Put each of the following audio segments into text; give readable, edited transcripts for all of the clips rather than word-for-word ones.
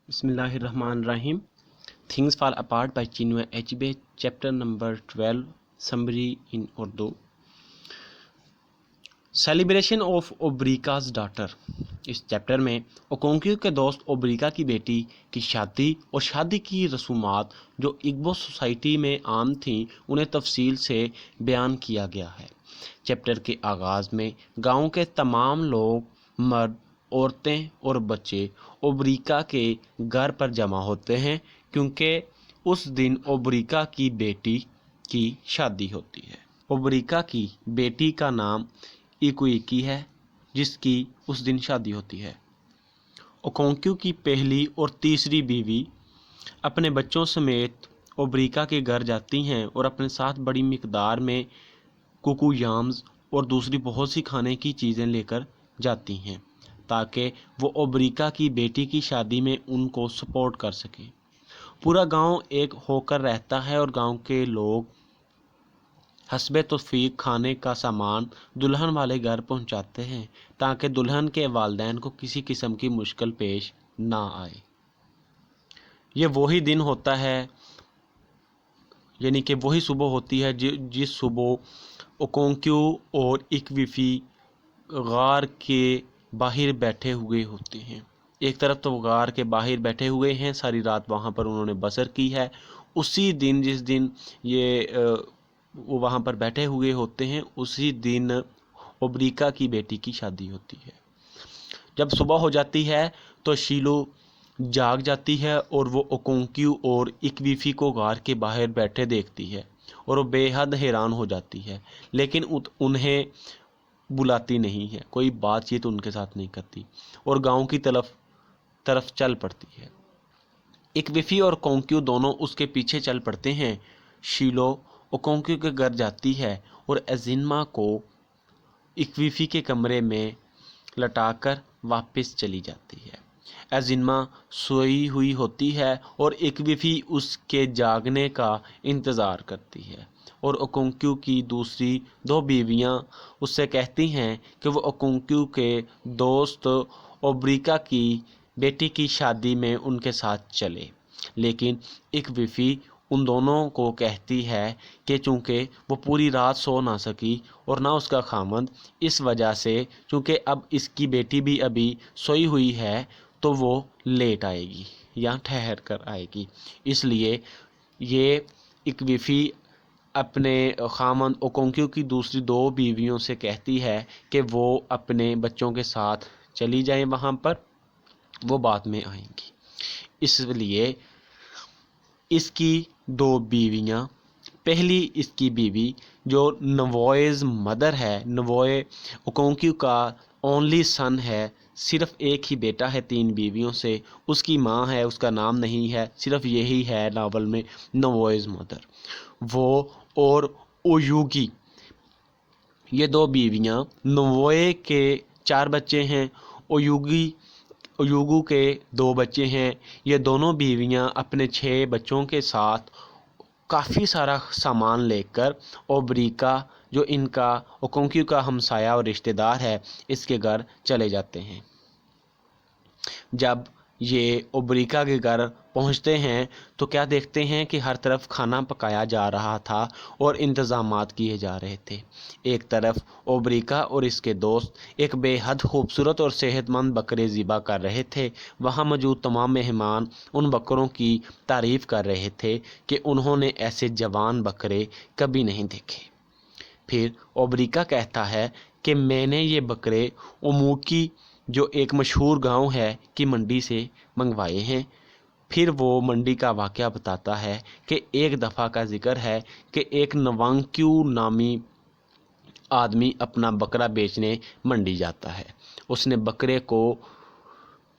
Bismillahirrahmanirrahim. Things Fall Apart by Chinua Achebe, chapter number 12, summary in Urdu. Celebration of Obierika's daughter. इस chapter में Okonkwo के दोस्त ओब्रिका की बेटी की शादी और शादी की रसूमात जो इग्बो सोसाइटी में आम थीं उन्हें तफसील से बयान किया गया है. चैप्टर के आगाज़ में गांव के तमाम लोग, मर्द, औरतें और बच्चे ओब्रिका के घर पर जमा होते हैं क्योंकि उस दिन ओब्रिका की बेटी की शादी होती है. ओब्रिका की बेटी का नाम इकुइकी है जिसकी उस दिन शादी होती है. ओकोंक्यू की पहली और तीसरी बीवी अपने बच्चों समेत ओब्रिका के घर जाती हैं और अपने साथ बड़ी मिकदार में कुकुयाम्स और दूसरी बहुत सी खाने की चीज़ें लेकर जाती हैं ताकि वो ओब्रिका की बेटी की शादी में उनको सपोर्ट कर सके. पूरा गांव एक होकर रहता है और गांव के लोग हस्बे तौफीक खाने का सामान दुल्हन वाले घर पहुंचाते हैं ताकि दुल्हन के वालिदैन को किसी किस्म की मुश्किल पेश ना आए. ये वही दिन होता है, यानी कि वही सुबह होती है जिस सुबह ओकोंक्यू और इक्विफी गार के बाहर बैठे हुए होते हैं. एक तरफ तो वो गार के बाहर बैठे हुए हैं, सारी रात वहाँ पर उन्होंने बसर की है. उसी दिन जिस दिन वो वहाँ पर बैठे हुए होते हैं उसी दिन ओब्रिका की बेटी की शादी होती है. जब सुबह हो जाती है तो शीलो जाग जाती है और वो ओकोंक्यू और इक्विफी को गार के बाहर बैठे देखती है और वो बेहद हैरान हो जाती है, लेकिन उन्हें बुलाती नहीं है, कोई बातचीत उनके साथ नहीं करती और गांव की तरफ चल पड़ती है. इक्विफी और कोंक्यू दोनों उसके पीछे चल पड़ते हैं. शीलो ओकोंक्यू के घर जाती है और एजिनमा को इक्विफी के कमरे में लटाकर वापस चली जाती है. एजिनमा सोई हुई होती है और इक्विफी उसके जागने का इंतज़ार करती है और ओकोंक्यू की दूसरी दो बीवियां उससे कहती हैं कि वो ओकोंक्यू के दोस्त ओब्रिका की बेटी की शादी में उनके साथ चले, लेकिन इक्विफी उन दोनों को कहती है कि चूँकि वो पूरी रात सो ना सकी और ना उसका खामद, इस वजह से चूँकि अब इसकी बेटी भी अभी सोई हुई है तो वो लेट आएगी या ठहर कर आएगी. इसलिए ये इक्विफी अपने खामद ओकोंक्यू की दूसरी दो बीवियों से कहती है कि वो अपने बच्चों के साथ चली जाएं वहाँ पर, वो बाद में आएंगी. इसलिए इसकी दो बीवियां, पहली इसकी बीवी जो नवोएज मदर है, नवोए ओकोंक्यू का ओनली सन है, सिर्फ एक ही बेटा है तीन बीवियों से, उसकी माँ है, उसका नाम नहीं है, सिर्फ यही है नावल में नवोएज मदर. वो और ओयुगी, ये दो बीवियां, नवोए के 4 बच्चे हैं, ओयुगू के 2 बच्चे हैं. ये दोनों बीवियां अपने 6 बच्चों के साथ काफ़ी सारा सामान लेकर ओब्रिका, जो इनका ओकोंक्यू का हमसाया और रिश्तेदार है, इसके घर चले जाते हैं. जब ये ओब्रिका के घर पहुंचते हैं तो क्या देखते हैं कि हर तरफ खाना पकाया जा रहा था और इंतज़ामात किए जा रहे थे. एक तरफ ओब्रिका और इसके दोस्त एक बेहद खूबसूरत और सेहतमंद बकरे ज़िबा कर रहे थे. वहाँ मौजूद तमाम मेहमान उन बकरों की तारीफ़ कर रहे थे कि उन्होंने ऐसे जवान बकरे कभी नहीं देखे. फिर ओब्रिका कहता है कि मैंने ये बकरे ओमुकी, जो एक मशहूर गांव है, की मंडी से मंगवाए हैं. फिर वो मंडी का वाक़या बताता है कि एक दफ़ा का जिक्र है कि एक नवांक्यू नामी आदमी अपना बकरा बेचने मंडी जाता है. उसने बकरे को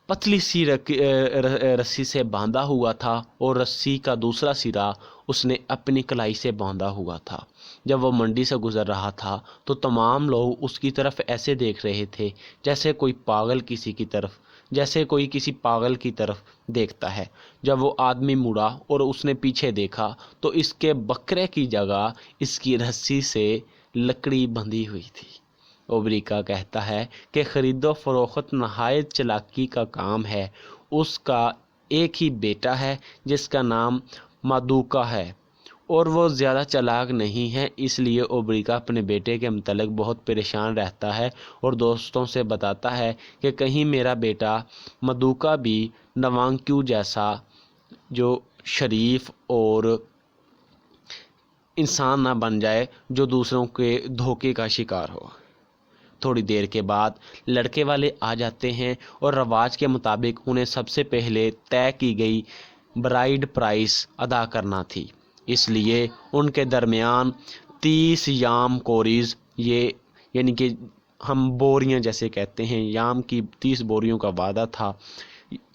पतली सी रस्सी से बांधा हुआ था और रस्सी का दूसरा सिरा उसने अपनी कलाई से बांधा हुआ था. जब वो मंडी से गुज़र रहा था तो तमाम लोग उसकी तरफ ऐसे देख रहे थे जैसे कोई किसी पागल की तरफ देखता है. जब वो आदमी मुड़ा और उसने पीछे देखा तो इसके बकरे की जगह इसकी रस्सी से लकड़ी बंधी हुई थी. ओब्रिका कहता है कि ख़रीदो फरोख्त नहायत चालाकी का काम है. उसका ایک ہی بیٹا ہے جس کا نام مادوکا ہے اور وہ زیادہ چالاک نہیں ہے، اس لیے اوبریکا اپنے بیٹے کے متعلق بہت پریشان رہتا ہے اور دوستوں سے بتاتا ہے کہ کہیں میرا بیٹا مادوکا بھی نوانکیو جیسا جو شریف اور انسان نہ بن جائے جو دوسروں کے دھوکے کا شکار ہو۔ تھوڑی دیر کے بعد لڑکے والے آ جاتے ہیں اور رواج کے مطابق انہیں سب سے پہلے طے کی گئی برائڈ پرائس ادا کرنا تھی، اس لیے ان کے درمیان 30 یام کوریز، یہ یعنی کہ ہم بوریاں جیسے کہتے ہیں، یام کی 30 بوریوں کا وعدہ تھا۔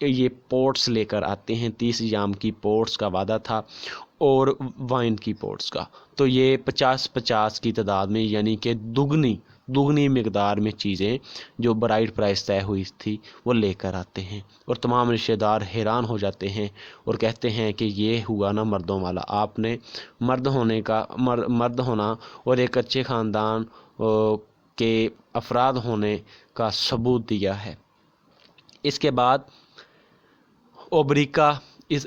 یہ پوٹس لے کر آتے ہیں، 30 یام کی پوٹس کا وعدہ تھا اور وائن کی پوٹس کا، تو یہ 50-50 کی تعداد میں، یعنی کہ دگنی مقدار میں چیزیں جو برائڈ پرائس طے ہوئی تھی وہ لے کر آتے ہیں، اور تمام رشتہ دار حیران ہو جاتے ہیں اور کہتے ہیں کہ یہ ہوا نا مردوں والا، آپ نے مرد ہونا اور ایک اچھے خاندان کے افراد ہونے کا ثبوت دیا ہے۔ اس کے بعد اوبریکا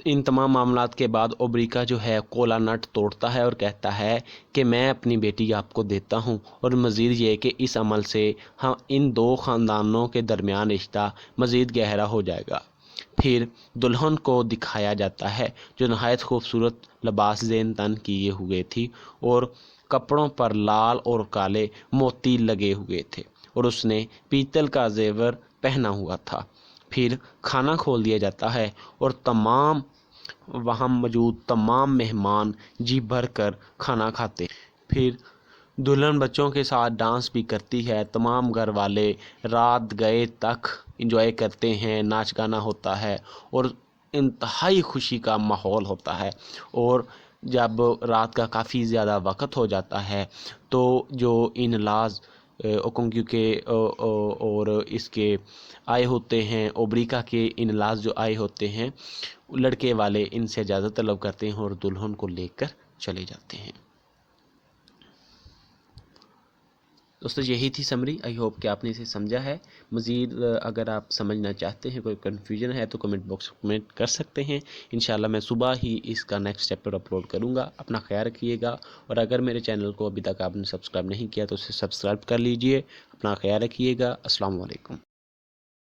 ان تمام معاملات کے بعد اوبریکا جو ہے کولا نٹ توڑتا ہے اور کہتا ہے کہ میں اپنی بیٹی آپ کو دیتا ہوں، اور مزید یہ کہ اس عمل سے ہم ان دو خاندانوں کے درمیان رشتہ مزید گہرا ہو جائے گا۔ پھر دلہن کو دکھایا جاتا ہے جو نہایت خوبصورت لباس زین تن کیے ہوئے تھی اور کپڑوں پر لال اور کالے موتی لگے ہوئے تھے اور اس نے پیتل کا زیور پہنا ہوا تھا۔ پھر کھانا کھول دیا جاتا ہے اور وہاں موجود تمام مہمان جی بھر کر کھانا کھاتے ہیں۔ پھر دلہن بچوں کے ساتھ ڈانس بھی کرتی ہے، تمام گھر والے رات گئے تک انجوائے کرتے ہیں، ناچ گانا ہوتا ہے اور انتہائی خوشی کا ماحول ہوتا ہے۔ اور جب رات کا کافی زیادہ وقت ہو جاتا ہے تو جو ان لاز اوکونکیو کے اور اس کے آئے ہوتے ہیں، اوبریکا کے ان لاز جو آئے ہوتے ہیں، لڑکے والے ان سے اجازت طلب کرتے ہیں اور دلہن کو لے کر چلے جاتے ہیں۔ دوستو یہی تھی سمری، آئی ہوپ کہ آپ نے اسے سمجھا ہے۔ مزید اگر آپ سمجھنا چاہتے ہیں، کوئی کنفیوژن ہے تو کمنٹ باکس میں کمنٹ کر سکتے ہیں، انشاءاللہ میں صبح ہی اس کا نیکسٹ چیپٹر اپلوڈ کروں گا۔ اپنا خیال رکھیے گا، اور اگر میرے چینل کو ابھی تک آپ نے سبسکرائب نہیں کیا تو اسے سبسکرائب کر لیجئے۔ اپنا خیال رکھیے گا۔ السلام علیکم۔